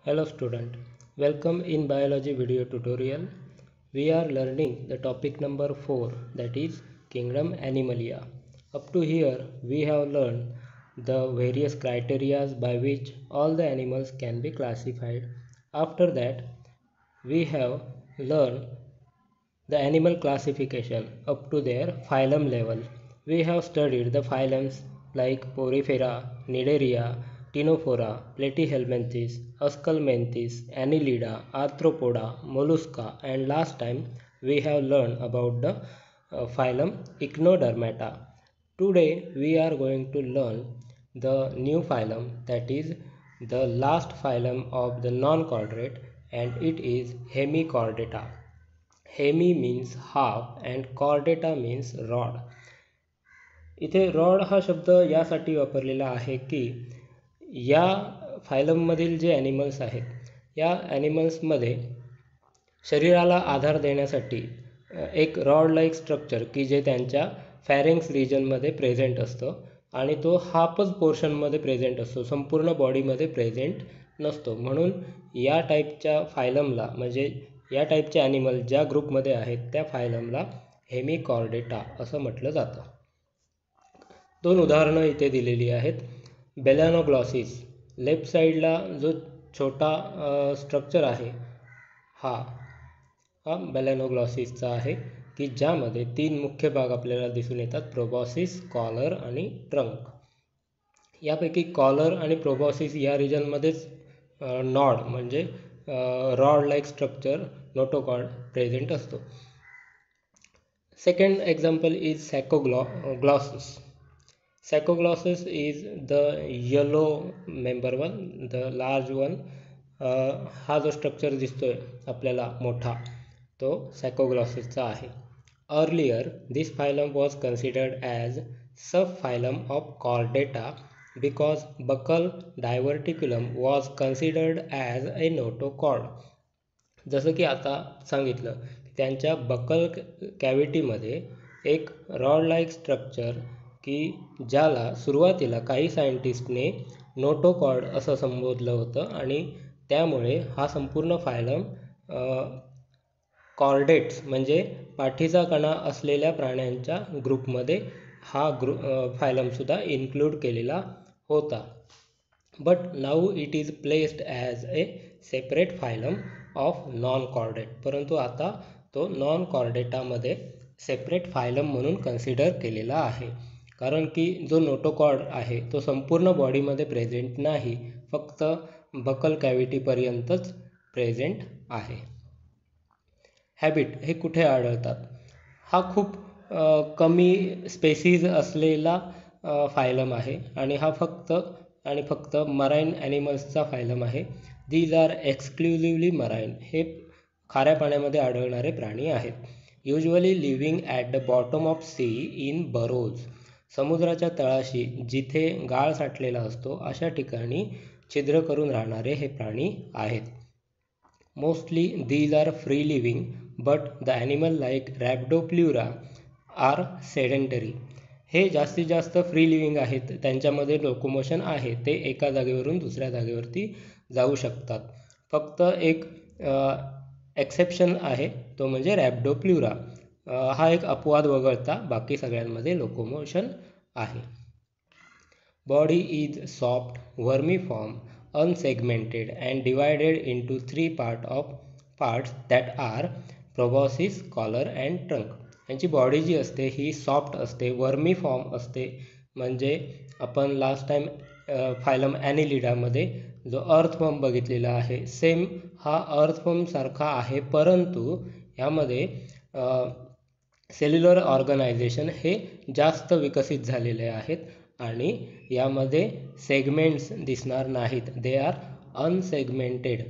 Hello student, welcome in biology video tutorial. We are learning the topic number 4, that is kingdom Animalia. Up to here we have learned the various criteria by which all the animals can be classified. After that we have learned the animal classification up to their phylum level. We have studied the phylums like Porifera, Cnidaria, Ctenophora, Platyhelminthes, Ascalmenthes, Annelida, Arthropoda, Mollusca, and last time we have learned about the phylum Echinodermata. Today we are going to learn the new phylum, that is the last phylum of the non-chordate, and it is Hemichordata. Hemi means half and chordata means rod. इथे rod हा शब्द यासाठी वापरलेला आहे की या फायलममधील जे animals आहेत या ॲनिमल्समध्ये शरीराला आधार देण्यासाठी एक रॉड लाईक स्ट्रक्चर की जे त्यांच्या फॅरिंग्स रिजनमध्ये प्रेझेंट असतं आणि तो हाफच पोर्शनमध्ये प्रेझेंट असतो, संपूर्ण बॉडीमध्ये प्रेझेंट नसतो. म्हणून या टाईपच्या फायलमला म्हणजे या टाईपचे ॲनिमल ज्या ग्रुपमध्ये आहेत त्या फायलमला हेमिकॉर्डेटा असं म्हटलं जातं. दोन उदाहरणं इथे दिलेली आहेत. बेलॅनोग्लॉसिस, लेफ्ट साईडला जो छोटा स्ट्रक्चर आहे हा बेलॅनोग्लॉसिसचा आहे की ज्यामध्ये तीन मुख्य भाग आपल्याला दिसून येतात, प्रोबॉसिस, कॉलर आणि ट्रंक. यापैकी कॉलर आणि प्रोबॉसिस या रिजनमध्येच नॉड म्हणजे rod like structure notochord present असतो. Second example is Saccoglossus. Saccoglossus is the yellow member one, the large one. हा जो स्ट्रक्चर दिसतोय आपल्याला मोठा तो सॅकोग्लॉसिसचा आहे. Earlier, this phylum was considered as subphylum of Chordata because buccal diverticulum was considered as a notochord. जसं की आता सांगितलं त्यांच्या बकल कॅव्हिटीमध्ये एक रॉड लाईक स्ट्रक्चर की ज्याला सुरुवातीला काही सायंटिस्टने नोटोकॉर्ड असं संबोधलं होतं आणि त्यामुळे हा संपूर्ण फायलम कॉर्डेट्स म्हणजे पाठीचा कणा असलेल्या प्राण्यांच्या ग्रुपमध्ये हा फायलमसुद्धा इन्क्लूड केलेला होता. But now it is placed as A separate phylum of non chordate. परंतु आता तो नॉन कॉर्डेटामध्ये सेपरेट फायलम म्हणून कन्सिडर केलेला आहे, कारण की जो नोटोकॉर्ड आहे तो संपूर्ण बॉडीमध्ये प्रेझेंट नाही, फक्त बकल कॅव्हिटीपर्यंतच प्रेझेंट आहे. हॅबिट हे कुठे आढळतात? हा खूप कमी स्पेसीज असलेला फायलम आहे आणि हा फक्त मराईन ॲनिमल्सचा फायलम आहे. These are exclusively marine. हे खाऱ्या पाण्यामध्ये आढळणारे प्राणी आहेत. Usually living at the bottom of sea in burrows. समुद्राच्या तळाशी जिथे गाळ साठलेला असतो अशा ठिकाणी छिद्र करून राहणारे हे प्राणी आहेत. Mostly these are free living but the animal like rhabdopleura are sedentary. हे जास्तीत जास्त फ्री लिव्हिंग आहेत, त्यांच्यामध्ये लोकोमोशन आहे, ते एका जागेवरून दुसऱ्या जागेवरती जाऊ शकतात. फक्त एक एक्सेप्शन आहे, तो म्हणजे रॅप्डोप्ल्युरा. हा एक अपवाद वगळता बाकी सगळ्यांमध्ये लोकोमोशन आहे. Body is soft, vermiform, unsegmented and divided into three parts that are proboscis, collar and trunk. यांची बॉडी जी असते ही सॉफ्ट असते, वर्मी फॉर्म असते, म्हणजे आपण लास्ट टाइम फायलम ॲनिलिडामध्ये जो अर्थवर्म बघितलेला आहे सेम हा अर्थवर्म सारखा आहे, परंतु यामध्ये सेल्युलर ऑर्गनायझेशन हे जास्त विकसित झालेले आहेत आणि यामध्ये सेगमेंट्स दिसणार नाहीत. They are unsegmented.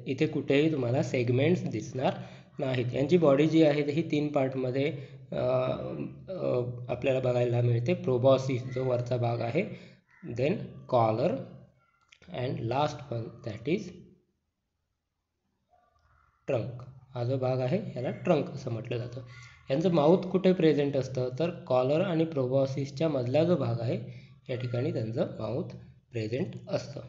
इथे कुठेही तुम्हाला सेगमेंट्स दिसणार नाहीत. यांची बॉडी जी आहे ही तीन पार्टमध्ये आपल्याला बघायला मिळते. प्रोबॉसिस जो वरचा भाग आहे, then collar and last one that is trunk. हा जो भाग आहे याला ट्रंक असं म्हटलं जातं. यांचं माउथ कुठे प्रेझेंट असतं तर कॉलर आणि प्रोबॉसिसच्या मधला जो भाग आहे या ठिकाणी त्यांचं माउथ प्रेझेंट असतं.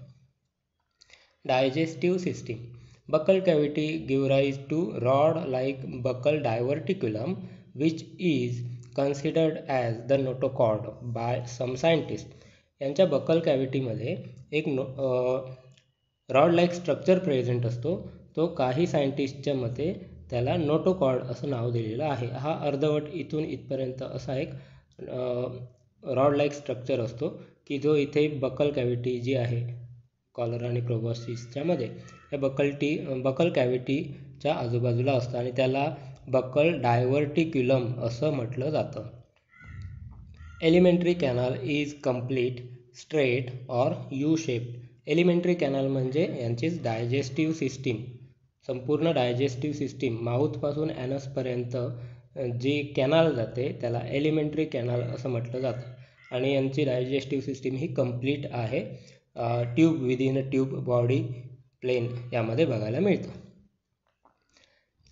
Digestive system. Buccal cavity give rise to rod-like buccal diverticulum, which is considered as the notochord by some scientists. यांच्या बकल कॅव्हिटीमध्ये एक रॉड लाईक स्ट्रक्चर प्रेझेंट असतो. तो काही सायंटिस्टच्या मते त्याला नोटोकॉर्ड असं नाव दिलेलं आहे. हा अर्धवट इथून इथपर्यंत असा एक रॉड लाईक स्ट्रक्चर असतो की जो इथे बकल कॅव्हिटी जी आहे कॉलर आणि प्रोबॉसिसच्या मध्ये हे बकल कॅव्हिटीच्या आजूबाजूला असतं आणि त्याला बकल डायव्हर्टिक्युलम असं म्हटलं जातं. Alimentary canal is complete, straight or U shaped. Alimentary canal म्हणजे यांचीच डायजेस्टिव्ह सिस्टीम, संपूर्ण डायजेस्टिव्ह सिस्टीम माउथपासून ॲनसपर्यंत जी कॅनल जाते त्याला एलिमेंटरी कॅनल असं म्हटलं जातं आणि यांची डायजेस्टिव्ह सिस्टीम ही कम्प्लीट आहे. Tube within a tube body plane यामध्ये बघायला मिळतं.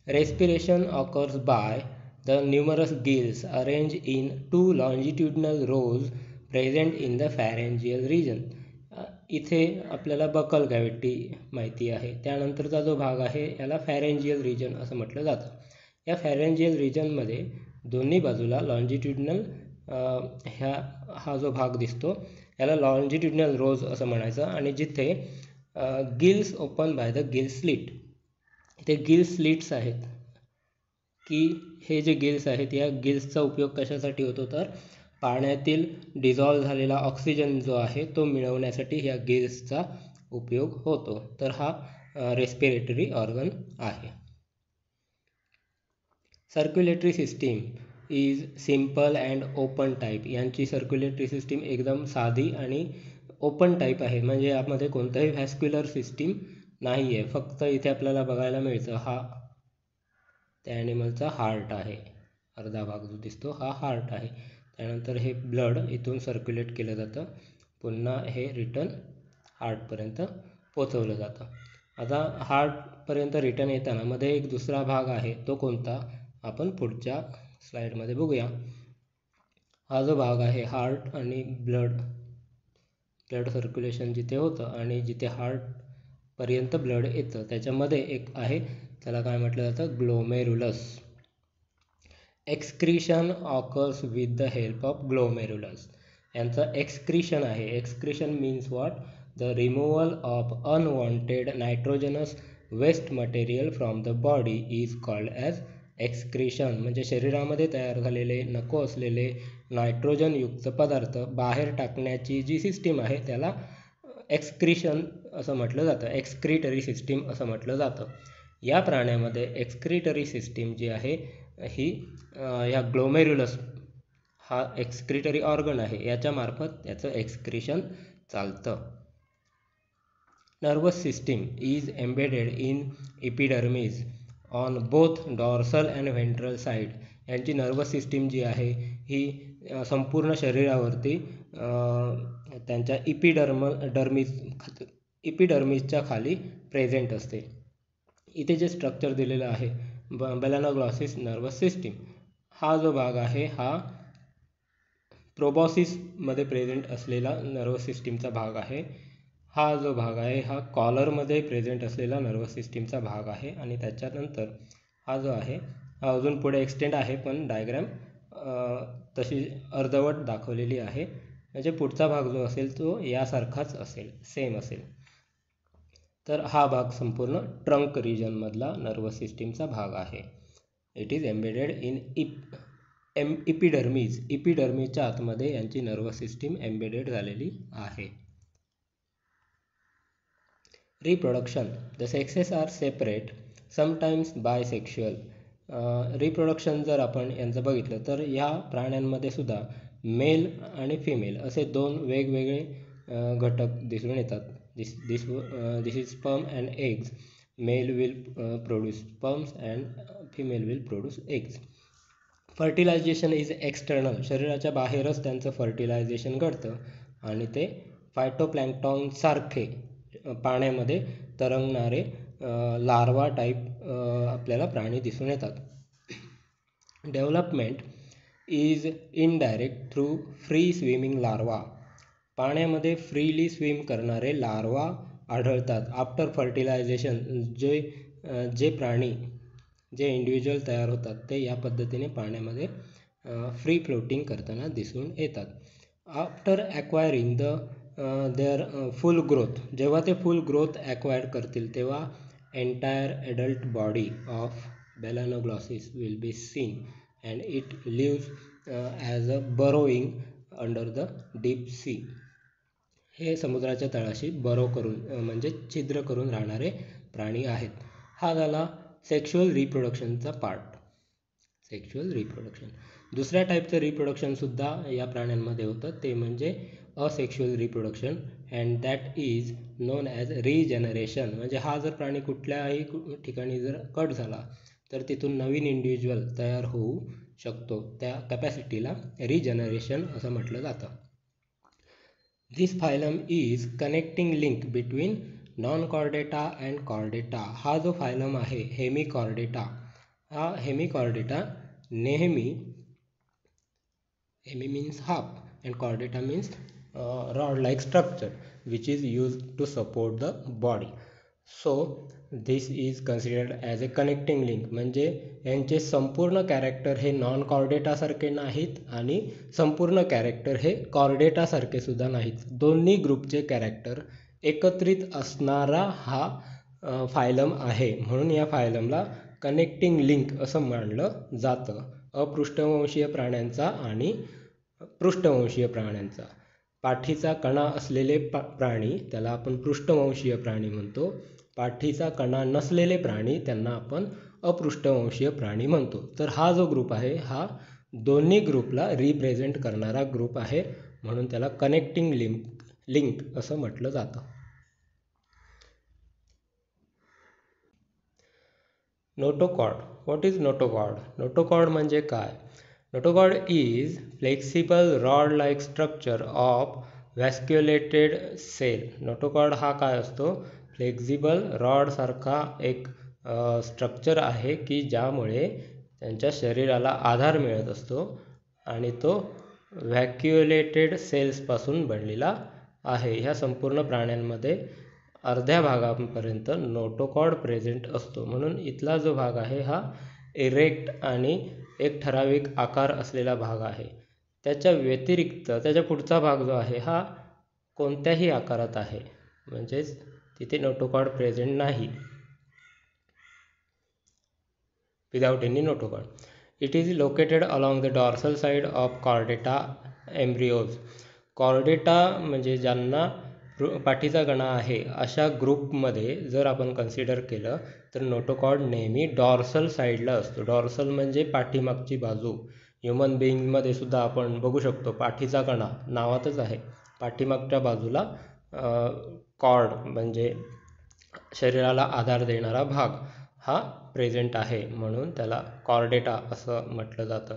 Respiration occurs by the numerous gills arrange in 2 longitudinal rows present in the pharyngeal region. इथे आपल्याला बकल कॅव्हिटी माहिती आहे. त्यानंतरचा जो भाग आहे याला फॅरेंजियल रिजन असं म्हटलं जातं. या फॅरेंजियल रिजनमध्ये दोन्ही बाजूला लॉन्जिट्युडनल हा जो भाग दिसतो याला लॉन्जिट्युडनल रोज असं म्हणायचं आणि जिथे gills open by the gill slit. इथे गिल स्लिट्स आहेत की हे जे गिल्स आहेत या गिल्सचा उपयोग कशासाठी होतो तर पाण्यातील डिझॉल्व झालेला ऑक्सिजन जो आहे तो मिळवण्यासाठी ह्या गिल्सचा उपयोग होतो. तर हा रेस्पिरेटरी ऑर्गन आहे. Circulatory system is simple and open type. यांची सर्क्युलेटरी सिस्टीम एकदम साधी आणि ओपन टाईप आहे, म्हणजे यामध्ये कोणतंही व्हॅस्क्युलर सिस्टीम नाही आहे. फक्त इथे आपल्याला बघायला मिळतं हा त्या ॲनिमलचा हार्ट आहे, अर्धा भाग जो दिसतो हा हार्ट आहे. त्यानंतर हे ब्लड इथून सर्क्युलेट केलं जातं, पुन्हा हे रिटर्न हार्टपर्यंत पोचवलं जातं. आता हार्टपर्यंत रिटर्न येताना मध्ये एक दुसरा भाग आहे, तो कोणता आपण पुढच्या स्लाईडमध्ये बघूया. हा जो भाग आहे हार्ट आणि ब्लड सर्क्युलेशन जिथे होतं आणि जिथे हार्टपर्यंत ब्लड येतं त्याच्यामध्ये एक आहे, त्याला काय म्हटलं जातं glomerulus. Excretion occurs with the help of glomerulus. यांचं एक्सक्रीशन आहे. Excretion means what? The removal of unwanted nitrogenous waste material from the body is called as excretion. म्हणजे शरीरामध्ये तयार झालेले नको असलेले नायट्रोजनयुक्त पदार्थ बाहेर टाकण्याची जी सिस्टीम आहे त्याला एक्सक्रीशन असं म्हटलं जातं, एक्सक्रीटरी सिस्टीम असं म्हटलं जातं. या प्राण्यामध्ये एक्सक्रीटरी सिस्टीम जी आहे ही ह्या ग्लोमेरुलस हा एक्सक्रीटरी ऑर्गन आहे याच्यामार्फत याचं एक्सक्रीशन चालतं. Nervous system is embedded in epidermis on both dorsal and ventral side. यांची नर्वस सिस्टीम जी आहे ही संपूर्ण शरीरावरती त्यांच्या इपिडर्मिसच्या खाली प्रेझेंट असते. इथे जे स्ट्रक्चर दिलेलं आहे बेलानोग्लॉसिस नर्वस सिस्टीम, हा जो भाग आहे हा प्रोबॉसिसमध्ये प्रेझेंट असलेला नर्वस सिस्टीमचा भाग आहे. हा जो भाग आहे हा कॉलरमध्ये प्रेझेंट असलेला नर्वस सिस्टीमचा भाग आहे आणि त्याच्यानंतर हा जो आहे हा अजून पुढे एक्सटेंड आहे, पण डायग्रॅम तशी अर्धवट दाखवलेली आहे. म्हणजे पुढचा भाग जो असेल तो यासारखाच असेल, सेम असेल. तर हा भाग संपूर्ण ट्रंक रिजनमधला नर्वस सिस्टीमचा भाग आहे. It is embedded in epidermis. इपिडर्मिसच्या आतमध्ये यांची नर्वस सिस्टीम एम्बेडेड झालेली आहे. Reproduction. The sexes are separate, sometimes bisexual. Reproduction जर आपण यांचं बघितलं तर या प्राण्यांमध्ये सुद्धा मेल आणि फिमेल असे दोन वेगवेगळे घटक दिसून येतात. This is sperm and eggs. Male will produce sperms and female will produce eggs. Fertilization is external. शरीराच्या बाहेरच त्यांचं फर्टिलायझेशन घडतं आणि ते फायटोप्लॅन्क्टॉन सारखे पाण्यामध्ये तरंगणारे लार्वा टाईप आपल्याला प्राणी दिसून येतात. Development is indirect through free swimming larva. पाण्यामध्ये फ्रीली स्विम करणारे लार्वा आढळतात. आफ्टर फर्टिलायझेशन जे प्राणी जे इंडिव्हिज्युअल तयार होतात ते या पद्धतीने पाण्यामध्ये फ्री फ्लोटिंग करताना दिसून येतात. After acquiring their full growth, जेव्हा ते फुल ग्रोथ ॲक्वायर करतील तेव्हा entire adult body of balanoglossus will be seen and it lives as a burrowing under the deep sea. हे समुद्राच्या तळाशी बरो करून म्हणजे छिद्र करून राहणारे प्राणी आहेत. हा झाला सेक्शुअल रिप्रोडक्शनचा पार्ट. Sexual reproduction. दुसऱ्या टाईपचं रिप्रोडक्शनसुद्धा या प्राण्यांमध्ये होतं, ते म्हणजे asexual reproduction and that is non as regeneration. म्हणजे हा जर प्राणी कुठल्याही ठिकाणी जर कट झाला तर तिथून नवीन इंडिव्हिज्युअल तयार होऊ शकतो. त्या कॅपॅसिटीला रिजनरेशन असं म्हटलं जातं. This phylum is connecting link between non chordata and chordata. हा जो फायलम आहे हेमिकॉर्डेटा, हा हेमिकॉर्डेटा नेहमी, hemi means half and chordata means rod like structure which is use to support the body. So this is considered as a connecting link. म्हणजे यांचे संपूर्ण character हे non कॉर्डेटासारखे नाहीत आणि संपूर्ण कॅरेक्टर हे कॉर्डेटासारखे सुद्धा नाहीत. दोन्ही ग्रुपचे कॅरेक्टर एकत्रित असणारा हा फायलम आहे. म्हणून या फायलमला कनेक्टिंग लिंक असं मानलं जातं. अपृष्ठवंशीय प्राण्यांचा आणि पृष्ठवंशीय प्राण्यांचा. पाठीचा कणा असलेले प्राणी त्याला आपण पृष्ठवंशीय प्राणी म्हणतो. पाठीचा कणा नसलेले प्राणी त्यांना आपण अपृष्ठवंशीय प्राणी म्हणतो. तर हा जो ग्रुप आहे हा दोन्ही ग्रुपला रिप्रेझेंट करणारा ग्रुप आहे, म्हणून त्याला कनेक्टिंग लिंक असं म्हटलं जातं. Notochord. What is notochord? Notochord म्हणजे काय? Notochord is flexible rod like structure of vasculated cell. Notochord हा काय असतो? फ्लेक्झिबल रॉडसारखा एक स्ट्रक्चर आहे की ज्यामुळे त्यांच्या शरीराला आधार मिळत असतो आणि तो व्हॅक्युलेटेड सेल्सपासून बनलेला आहे. ह्या संपूर्ण प्राण्यांमध्ये अर्ध्या भागापर्यंत नोटोकॉर्ड प्रेझेंट असतो. म्हणून इथला जो भाग आहे हा इरेक्ट आणि एक ठराविक आकार असलेला भाग आहे. त्याच्या व्यतिरिक्त त्याच्या पुढचा भाग जो आहे हा कोणत्याही आकारात आहे, म्हणजेच तिथे नोटोकॉर्ड प्रेझेंट नाही. Without any notochord. It is located along the dorsal side of Chordata embryos. Chordata म्हणजे ज्यांना पाठीचा कणा आहे अशा ग्रुपमध्ये जर आपण कन्सिडर केलं तर नोटोकॉर्ड नेहमी डॉर्सल साईडला असतो. डॉर्सल म्हणजे पाठीमागची बाजू. ह्युमन बिईंगमध्ये सुद्धा आपण बघू शकतो पाठीचा कणा नावातच आहे. पाठीमागच्या बाजूला कॉर्ड म्हणजे शरीराला आधार देणारा भाग हा प्रेझेंट आहे, म्हणून त्याला कॉर्डेटा असं म्हटलं जातं.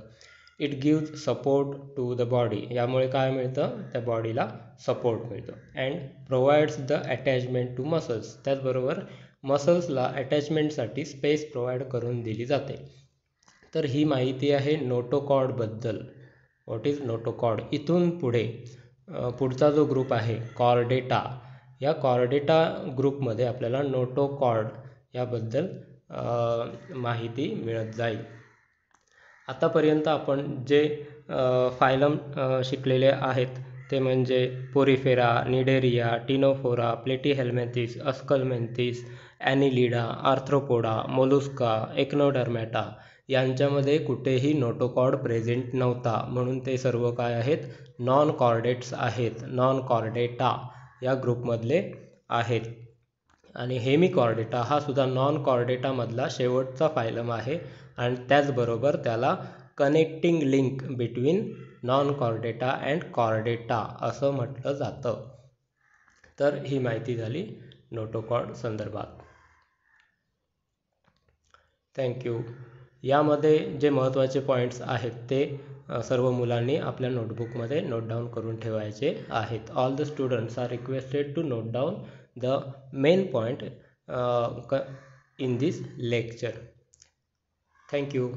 It gives support to the body. यामुळे काय मिळतं? त्या बॉडीला सपोर्ट मिळतो. And provides the attachment to muscles. त्याचबरोबर मसल्सला अटॅचमेंटसाठी स्पेस प्रोव्हाइड करून दिली जाते. तर ही माहिती आहे नोटोकॉर्डबद्दल. What is notochord? इथून पुढे पुढचा जो ग्रुप आहे कॉर्डेटा, या कॉर्डेटा ग्रुपमध्ये आपल्याला नोटोकॉर्ड याबद्दल माहिती मिळत जाईल. आतापर्यंत आपण जे फायलम शिकलेले आहेत ते म्हणजे porifera, cnidaria, ctenophora, platyhelminthes, aschelminthes, annelida, arthropoda, mollusca, echinodermata यांच्यामध्ये कुठेही नोटोकॉर्ड प्रेझेंट नव्हता. म्हणून ते सर्व काय आहेत? नॉन कॉर्डेट्स आहेत. नॉन कॉर्डेटा या ग्रुपमधले आहेत. आणि हेमिकॉर्डेटा हा सुद्धा नॉन कॉर्डेटामधला शेवटचा फायलम आहे आणि त्याचबरोबर त्याला connecting link between non chordata and Chordata असं म्हटलं जातं. तर ही माहिती झाली नोटोकॉर्ड संदर्भात. थँक्यू. यामध्ये जे महत्त्वाचे पॉईंट्स आहेत ते सर्व मुलांनी आपल्या नोटबुकमध्ये नोट डाऊन करून ठेवायचे आहेत. All the students are requested to note down the main point in this lecture. Thank you.